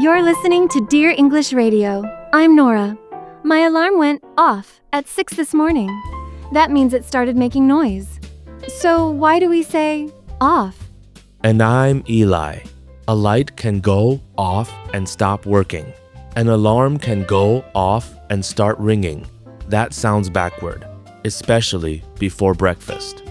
You're listening to Dear English Radio. I'm Nora. My alarm went off at 6 this morning. That means it started making noise. So why do we say off? And I'm Eli. A light can go off and stop working. An alarm can go off and start ringing. That sounds backward, especially before breakfast.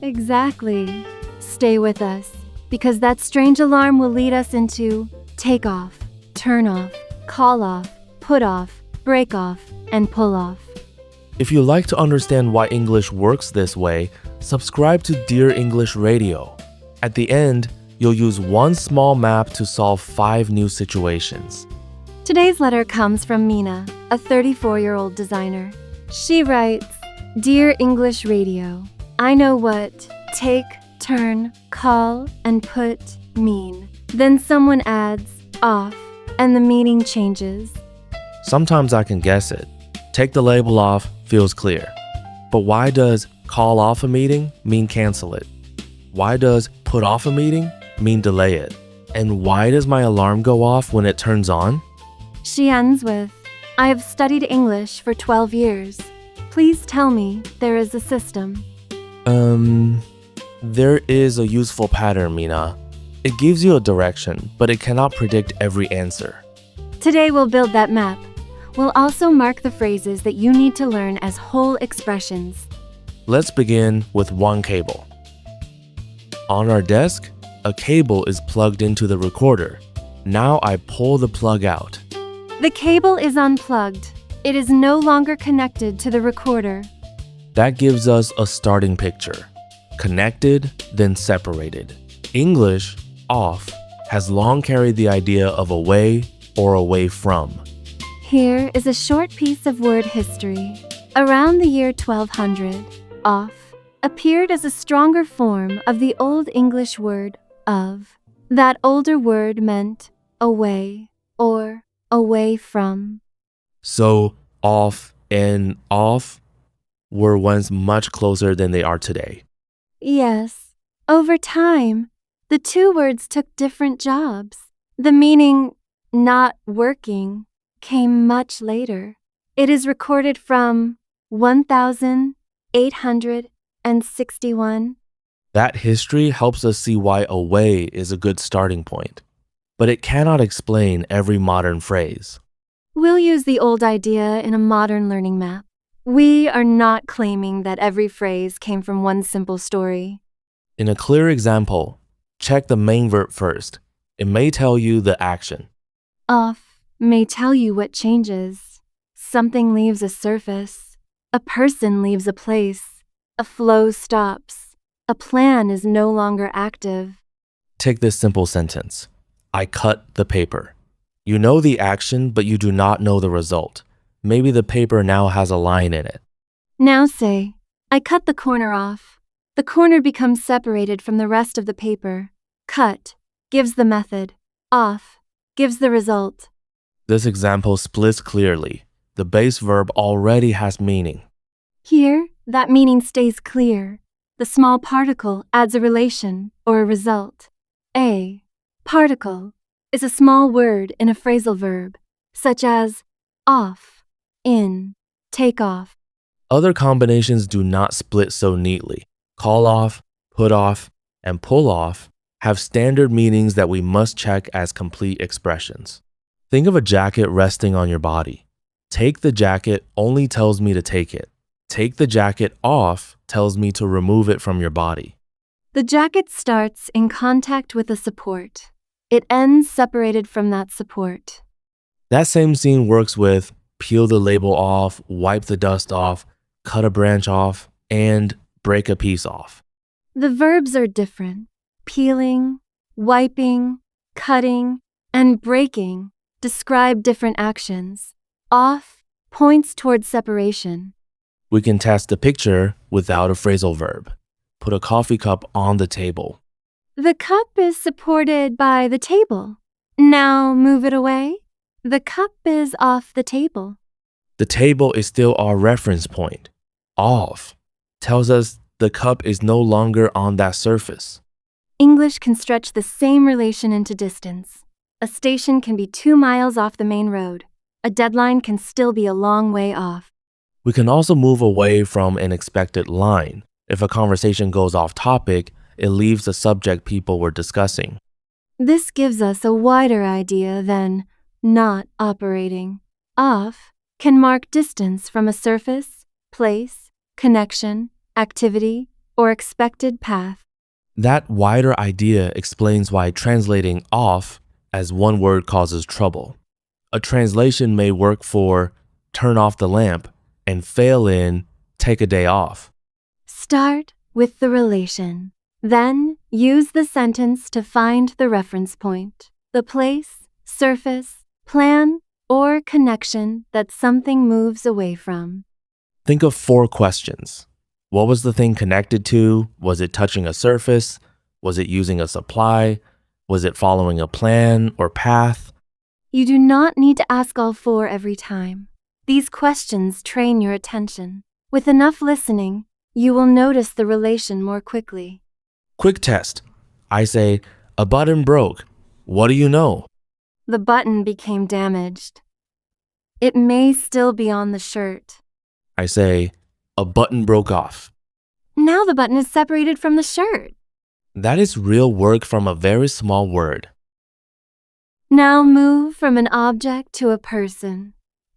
Exactly. Stay with us, because that strange alarm will lead us into take off, turn off, call off, put off, break off, and pull off. If you'd like to understand why English works this way, subscribe to Dear English Radio. At the end, you'll use one small map to solve 5 new situations. Today's letter comes from Mina, a 34-year-old designer. She writes, Dear English Radio, I know what take, turn, call, and put mean. Then someone adds off, and the meaning changes. Sometimes I can guess it. Take the label off feels clear. But why does call off a meeting mean cancel it? Why does put off a meeting mean delay it? And why does my alarm go off when it turns on? She ends with, I have studied English for 12 years. Please tell me there is a system. There is a useful pattern, Mina. It gives you a direction, but it cannot predict every answer. Today we'll build that map. We'll also mark the phrases that you need to learn as whole expressions. Let's begin with one cable. On our desk, a cable is plugged into the recorder. Now I pull the plug out. The cable is unplugged. It is no longer connected to the recorder. That gives us a starting picture. Connected, then separated. English, off, has long carried the idea of away or away from. Here is a short piece of word history. Around the year 1200, off appeared as a stronger form of the Old English word of. That older word meant away or away from. So, off and off were once much closer than they are today. Yes. Over time, the two words took different jobs. The meaning not working came much later. It is recorded from 1861. That history helps us see why away is a good starting point, but it cannot explain every modern phrase. We'll use the old idea in a modern learning map. We are not claiming that every phrase came from one simple story. In a clear example, check the main verb first. It may tell you the action. Off may tell you what changes. Something leaves a surface. A person leaves a place. A flow stops. A plan is no longer active. Take this simple sentence. I cut the paper. You know the action, but you do not know the result. Maybe the paper now has a line in it. Now say, I cut the corner off. The corner becomes separated from the rest of the paper. Cut gives the method. Off gives the result. This example splits clearly. The base verb already has meaning. Here, that meaning stays clear. The small particle adds a relation or a result. A particle is a small word in a phrasal verb, such as off, in, take off. Other combinations do not split so neatly. Call off, put off, and pull off have standard meanings that we must check as complete expressions. Think of a jacket resting on your body. Take the jacket only tells me to take it. Take the jacket off tells me to remove it from your body. The jacket starts in contact with a support. It ends separated from that support. That same scene works with peel the label off, wipe the dust off, cut a branch off, and break a piece off. The verbs are different. Peeling, wiping, cutting, and breaking describe different actions. Off points towards separation. We can test the picture without a phrasal verb. Put a coffee cup on the table. The cup is supported by the table. Now move it away. The cup is off the table. The table is still our reference point. Off tells us the cup is no longer on that surface. English can stretch the same relation into distance. A station can be 2 miles off the main road. A deadline can still be a long way off. We can also move away from an expected line. If a conversation goes off topic, it leaves the subject people were discussing. This gives us a wider idea than not operating. Off can mark distance from a surface, place, connection, activity, or expected path. That wider idea explains why translating off as one word causes trouble. A translation may work for turn off the lamp and fail in take a day off. Start with the relation. Then use the sentence to find the reference point, the place, surface, plan, or connection that something moves away from. Think of 4 questions. What was the thing connected to? Was it touching a surface? Was it using a supply? Was it following a plan or path? You do not need to ask all 4 every time. These questions train your attention. With enough listening, you will notice the relation more quickly. Quick test. I say, a button broke. What do you know? The button became damaged. It may still be on the shirt. I say, a button broke off. Now the button is separated from the shirt. That is real work from a very small word. Now move from an object to a person.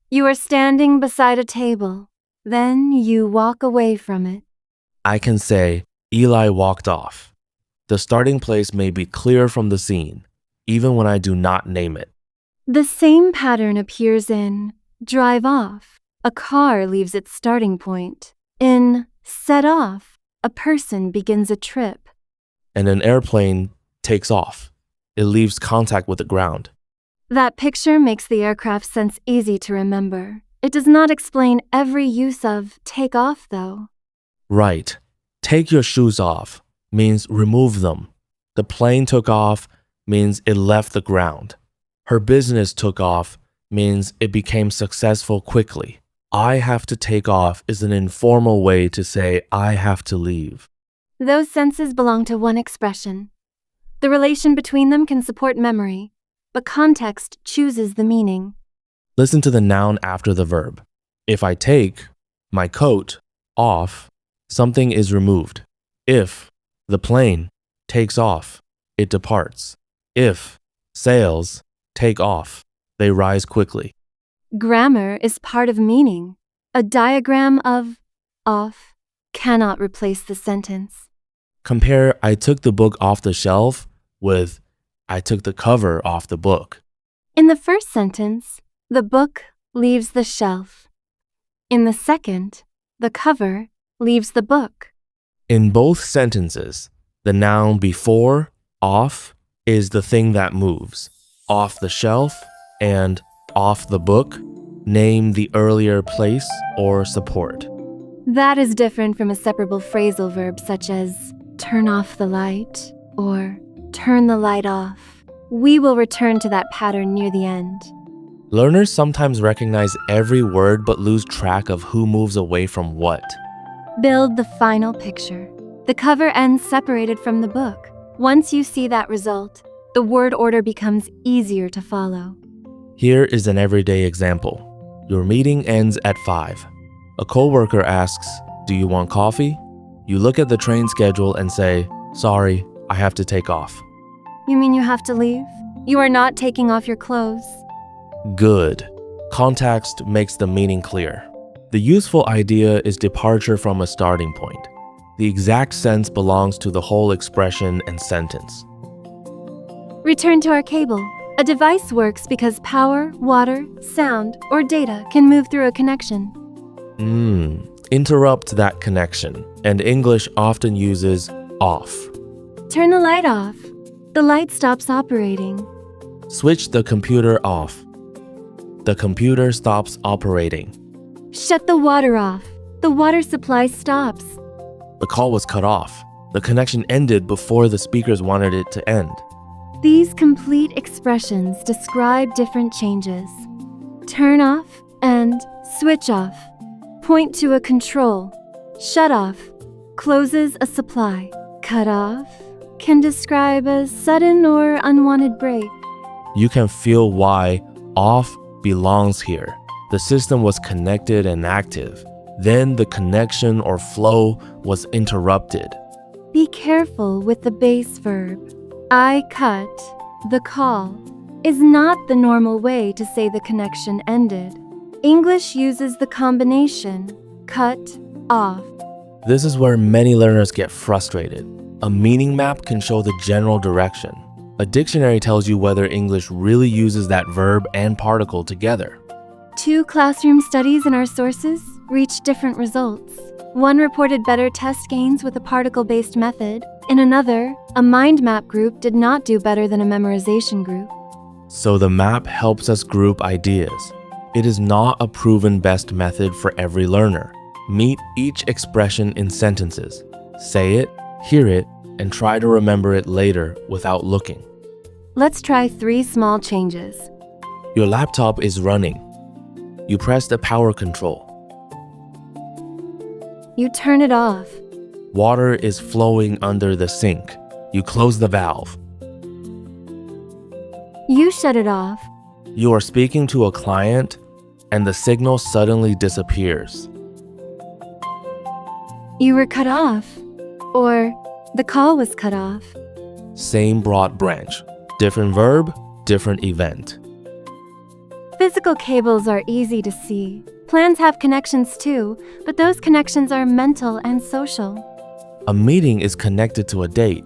You are standing beside a table. Then you walk away from it. I can say, Eli walked off. The starting place may be clear from the scene, even when I do not name it. The same pattern appears in drive off. A car leaves its starting point. In set off, a person begins a trip. And an airplane takes off. It leaves contact with the ground. That picture makes the aircraft sense easy to remember. It does not explain every use of take off, though. Right. Take your shoes off means remove them. The plane took off means it left the ground. Her business took off means it became successful quickly. I have to take off is an informal way to say I have to leave. Those senses belong to one expression. The relation between them can support memory, but context chooses the meaning. Listen to the noun after the verb. If I take my coat off, something is removed. If the plane takes off, it departs. If sails take off, they rise quickly. Grammar is part of meaning. A diagram of off cannot replace the sentence. Compare I took the book off the shelf with I took the cover off the book. In the first sentence, the book leaves the shelf. In the second, the cover leaves the book. In both sentences, the noun before off is the thing that moves. Off the shelf and off the book name the earlier place or support. That is different from a separable phrasal verb such as turn off the light or turn the light off. We will return to that pattern near the end. Learners sometimes recognize every word but lose track of who moves away from what. Build the final picture. The cover ends separated from the book. Once you see that result, the word order becomes easier to follow. Here is an everyday example. Your meeting ends at 5. A coworker asks, "Do you want coffee?" You look at the train schedule and say, "Sorry, I have to take off." You mean you have to leave? You are not taking off your clothes. Good. Context makes the meaning clear. The useful idea is departure from a starting point. The exact sense belongs to the whole expression and sentence. Return to our cable. A device works because power, water, sound, or data can move through a connection. Interrupt that connection, and English often uses off. Turn the light off. The light stops operating. Switch the computer off. The computer stops operating. Shut the water off. The water supply stops. The call was cut off. The connection ended before the speakers wanted it to end. These complete expressions describe different changes. Turn off and switch off. Point to a control. Shut off closes a supply. Cut off can describe a sudden or unwanted break. You can feel why off belongs here. The system was connected and active. Then the connection or flow was interrupted. Be careful with the base verb. I cut the call is not the normal way to say the connection ended. English uses the combination cut off. This is where many learners get frustrated. A meaning map can show the general direction. A dictionary tells you whether English really uses that verb and particle together. 2 classroom studies in our sources reached different results. One reported better test gains with a particle-based method. In another, a mind map group did not do better than a memorization group. So the map helps us group ideas. It is not a proven best method for every learner. Meet each expression in sentences. Say it, hear it, and try to remember it later without looking. Let's try 3 small changes. Your laptop is running. You press the power control. You turn it off. Water is flowing under the sink. You close the valve. You shut it off. You are speaking to a client and the signal suddenly disappears. You were cut off. Or the call was cut off. Same broad branch. Different verb, different event. Physical cables are easy to see. Plans have connections too, but those connections are mental and social. A meeting is connected to a date.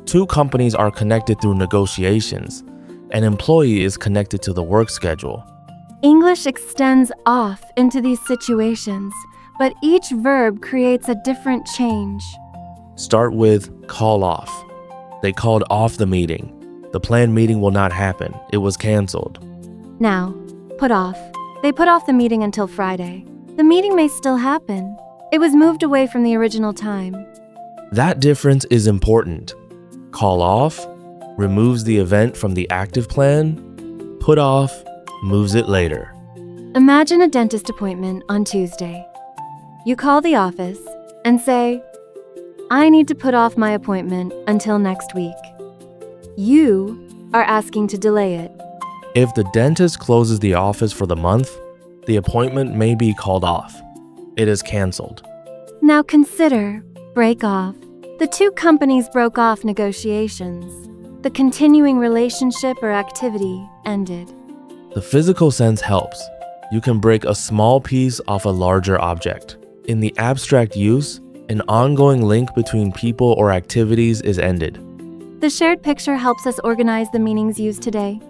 2 companies are connected through negotiations. An employee is connected to the work schedule. English extends off into these situations, but each verb creates a different change. Start with call off. They called off the meeting. The planned meeting will not happen. It was canceled. Now, put off. They put off the meeting until Friday. The meeting may still happen. It was moved away from the original time. That difference is important. Call off removes the event from the active plan. Put off moves it later. Imagine a dentist appointment on Tuesday. You call the office and say, I need to put off my appointment until next week. You are asking to delay it. If the dentist closes the office for the month, the appointment may be called off. It is canceled. Now consider break off. The 2 companies broke off negotiations. The continuing relationship or activity ended. The physical sense helps. You can break a small piece off a larger object. In the abstract use, an ongoing link between people or activities is ended. The shared picture helps us organize the meanings used today.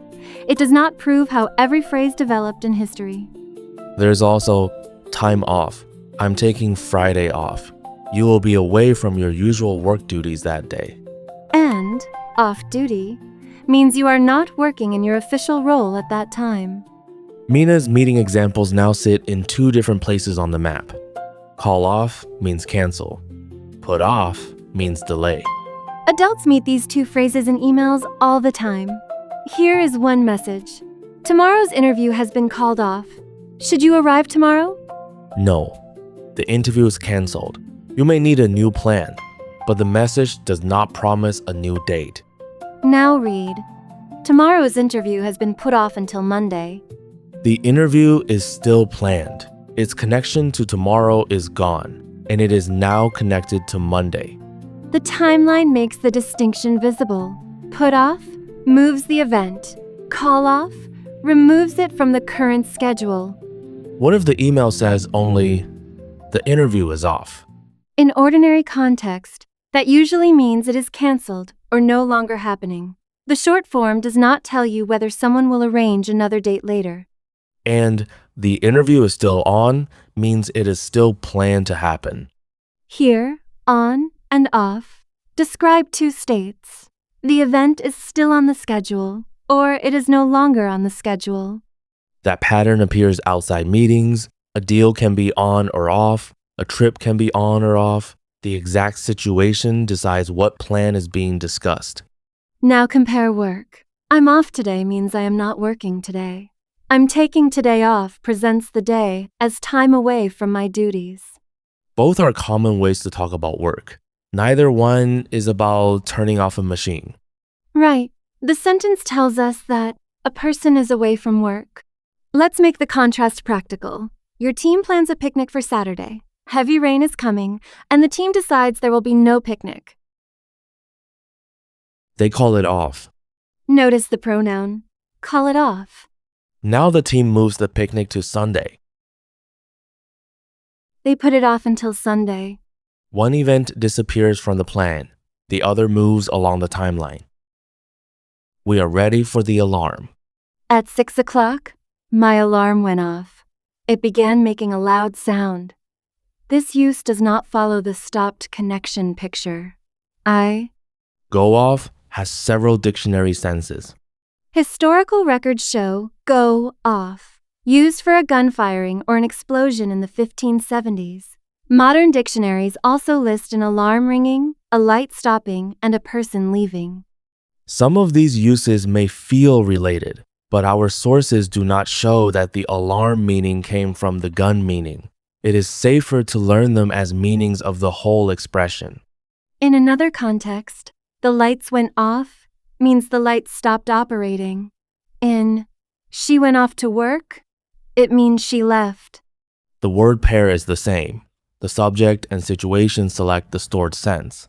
It does not prove how every phrase developed in history. There's also time off. I'm taking Friday off. You will be away from your usual work duties that day. And off duty means you are not working in your official role at that time. Mina's meeting examples now sit in 2 different places on the map. Call off means cancel. Put off means delay. Adults meet these 2 phrases in emails all the time. Here is one message. Tomorrow's interview has been called off. Should you arrive tomorrow? No, the interview is canceled. You may need a new plan, but the message does not promise a new date. Now read. Tomorrow's interview has been put off until Monday. The interview is still planned. Its connection to tomorrow is gone, and it is now connected to Monday. The timeline makes the distinction visible. Put off moves the event. Call off removes it from the current schedule. What if the email says only, the interview is off? In ordinary context, that usually means it is canceled or no longer happening. The short form does not tell you whether someone will arrange another date later. And the interview is still on means it is still planned to happen. Here, on and off describe 2 states. The event is still on the schedule, or it is no longer on the schedule. That pattern appears outside meetings. A deal can be on or off. A trip can be on or off. The exact situation decides what plan is being discussed. Now compare work. I'm off today means I am not working today. I'm taking today off presents the day as time away from my duties. Both are common ways to talk about work. Neither one is about turning off a machine. Right. The sentence tells us that A person is away from work. Let's make the contrast practical. Your team plans a picnic for Saturday. Heavy rain is coming, and the team decides there will be no picnic. They call it off. Notice the pronoun. Call it off. Now the team moves the picnic to Sunday. They put it off until Sunday. One event disappears from the plan. The other moves along the timeline. We are ready for the alarm. At 6 o'clock, my alarm went off. It began making a loud sound. This use does not follow the stopped connection picture. Go off has several dictionary senses. Historical records show go off, used for a gun firing or an explosion in the 1570s. Modern dictionaries also list an alarm ringing, a light stopping, and a person leaving. Some of these uses may feel related, but our sources do not show that the alarm meaning came from the gun meaning. It is safer to learn them as meanings of the whole expression. In another context, the lights went off means the lights stopped operating. In she went off to work, it means she left. The word pair is the same. The subject and situation select the stored sense.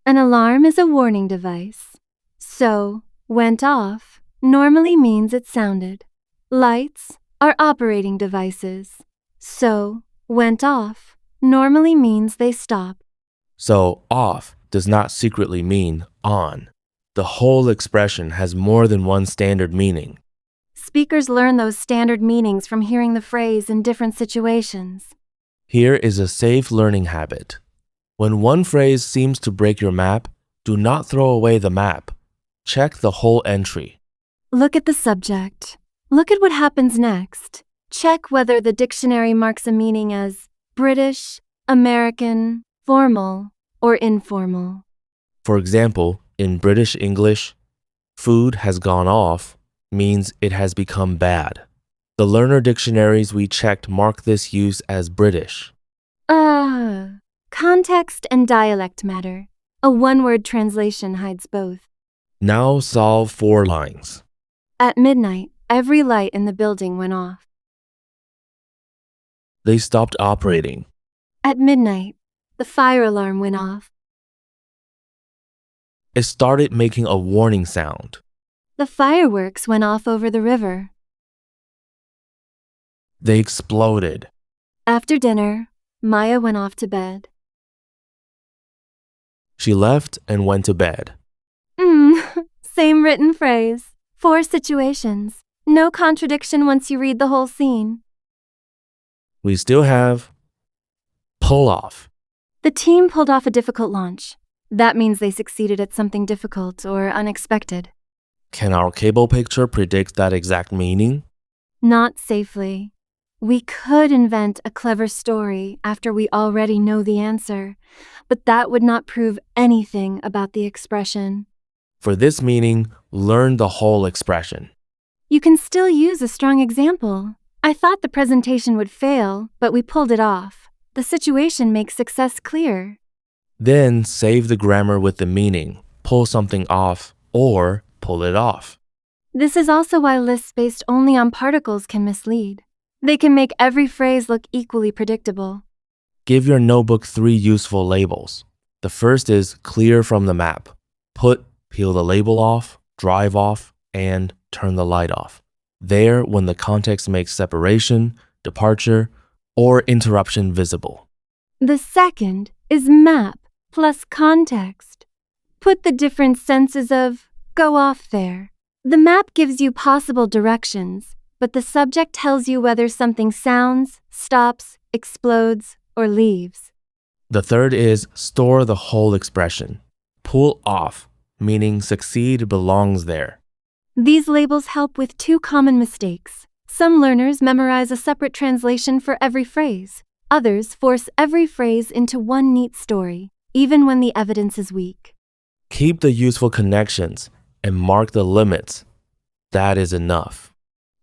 An alarm is a warning device. So, went off normally means it sounded. Lights are operating devices. So, went off normally means they stop. So, off does not secretly mean on. The whole expression has more than one standard meaning. Speakers learn those standard meanings from hearing the phrase in different situations. Here is a safe learning habit. When one phrase seems to break your map, do not throw away the map. Check the whole entry. Look at the subject. Look at what happens next. Check whether the dictionary marks a meaning as British, American, formal, or informal. For example, in British English, food has gone off means it has become bad. The learner dictionaries we checked mark this use as British. Context and dialect matter. A one-word translation hides both. Now solve 4 lines. At midnight, every light in the building went off. They stopped operating. At midnight, the fire alarm went off. It started making a warning sound. The fireworks went off over the river. They exploded. After dinner, Maya went off to bed. She left and went to bed. Same written phrase. 4 situations. No contradiction once you read the whole scene. We still have pull off. The team pulled off a difficult launch. That means they succeeded at something difficult or unexpected. Can our cable picture predict that exact meaning? Not safely. We could invent a clever story after we already know the answer, but that would not prove anything about the expression. For this meaning, learn the whole expression. You can still use a strong example. I thought the presentation would fail, but we pulled it off. The situation makes success clear. Then save the grammar with the meaning, pull something off, or pull it off. This is also why lists based only on particles can mislead. They can make every phrase look equally predictable. Give your notebook 3 useful labels. The first is clear from the map. Put, peel the label off, drive off, and turn the light off. There when the context makes separation, departure, or interruption visible. The second is map plus context. Put the different senses of go off there. The map gives you possible directions, but the subject tells you whether something sounds, stops, explodes, or leaves. The third is store the whole expression. Pull off, meaning succeed belongs there. These labels help with 2 common mistakes. Some learners memorize a separate translation for every phrase. Others force every phrase into one neat story, even when the evidence is weak. Keep the useful connections and mark the limits. That is enough.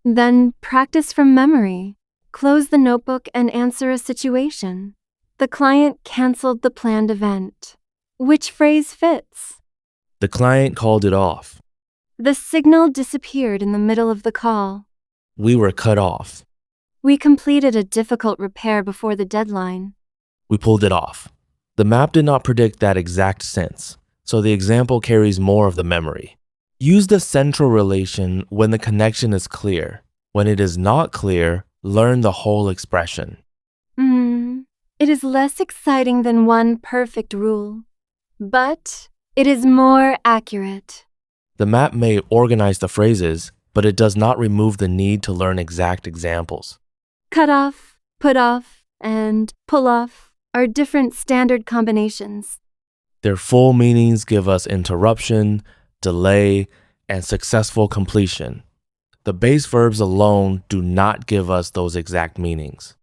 Then practice from memory. Close the notebook and answer a situation. The client canceled the planned event. Which phrase fits? The client called it off. The signal disappeared in the middle of the call. We were cut off. We completed a difficult repair before the deadline. We pulled it off. The map did not predict that exact sense, so the example carries more of the memory. Use the central relation when the connection is clear. When it is not clear, learn the whole expression. It is less exciting than one perfect rule, but it is more accurate. The map may organize the phrases, but it does not remove the need to learn exact examples. Cut off, put off, and pull off are different standard combinations. Their full meanings give us interruption, delay, and successful completion. The base verbs alone do not give us those exact meanings.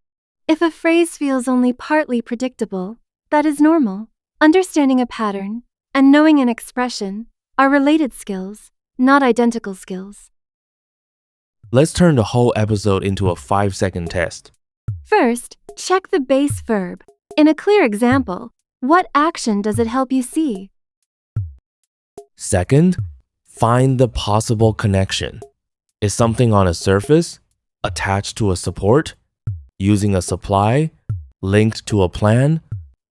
If a phrase feels only partly predictable, that is normal. Understanding a pattern and knowing an expression are related skills, not identical skills. Let's turn the whole episode into a 5-second test. First, check the base verb. In a clear example, what action does it help you see? Second, find the possible connection. Is something on a surface, attached to a support, using a supply, linked to a plan,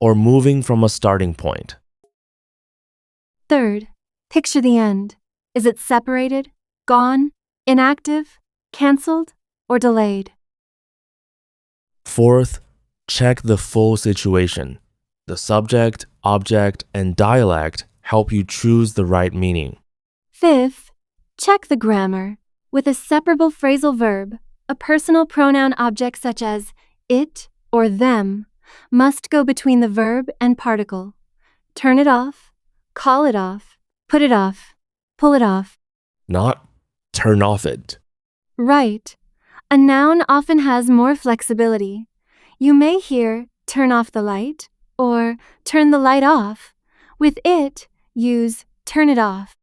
or moving from a starting point? Third, picture the end. Is it separated, gone, inactive, canceled, or delayed? Fourth, check the full situation. The subject, object, and dialect help you choose the right meaning. Fifth, check the grammar. With a separable phrasal verb, a personal pronoun object such as it or them must go between the verb and particle. Turn it off, call it off, put it off, pull it off. Not turn off it. Right. A noun often has more flexibility. You may hear turn off the light or turn the light off. With it, use turn it off.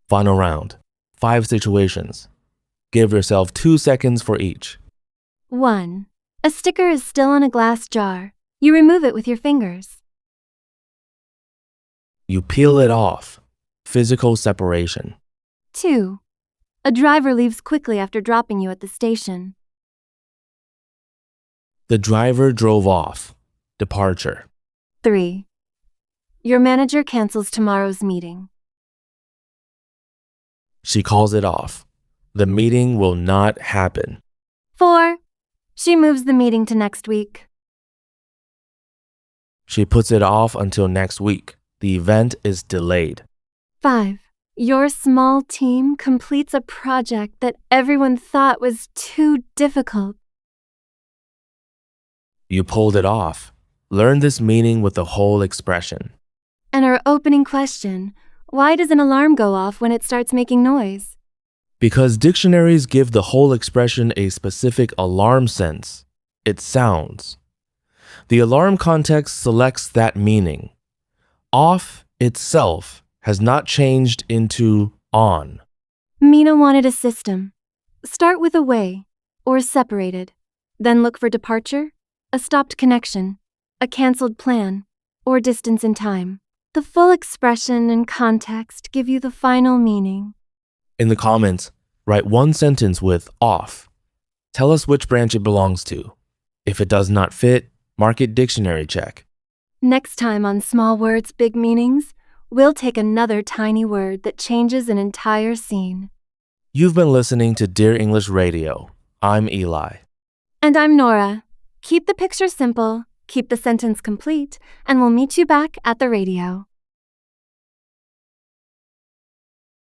Final round. 5 situations. Give yourself 2 seconds for each. 1. A sticker is still on a glass jar. You remove it with your fingers. You peel it off. Physical separation. 2. A driver leaves quickly after dropping you at the station. The driver drove off. Departure. 3. Your manager cancels tomorrow's meeting. She calls it off. The meeting will not happen. 4. She moves the meeting to next week. She puts it off until next week. The event is delayed. 5. Your small team completes a project that everyone thought was too difficult. You pulled it off. Learn this meaning with the whole expression. And our opening question, why does an alarm go off when it starts making noise? Because dictionaries give the whole expression a specific alarm sense. It sounds. The alarm context selects that meaning. Off itself has not changed into on. Mina wanted a system. Start with away or separated. Then look for departure, a stopped connection, a canceled plan, or distance in time. The full expression and context give you the final meaning. In the comments, write one sentence with off. Tell us which branch it belongs to. If it does not fit, mark it dictionary check. Next time on Small Words, Big Meanings, we'll take another tiny word that changes an entire scene. You've been listening to Dear English Radio. I'm Eli. And I'm Nora. Keep the picture simple, keep the sentence complete, and we'll meet you back at the radio.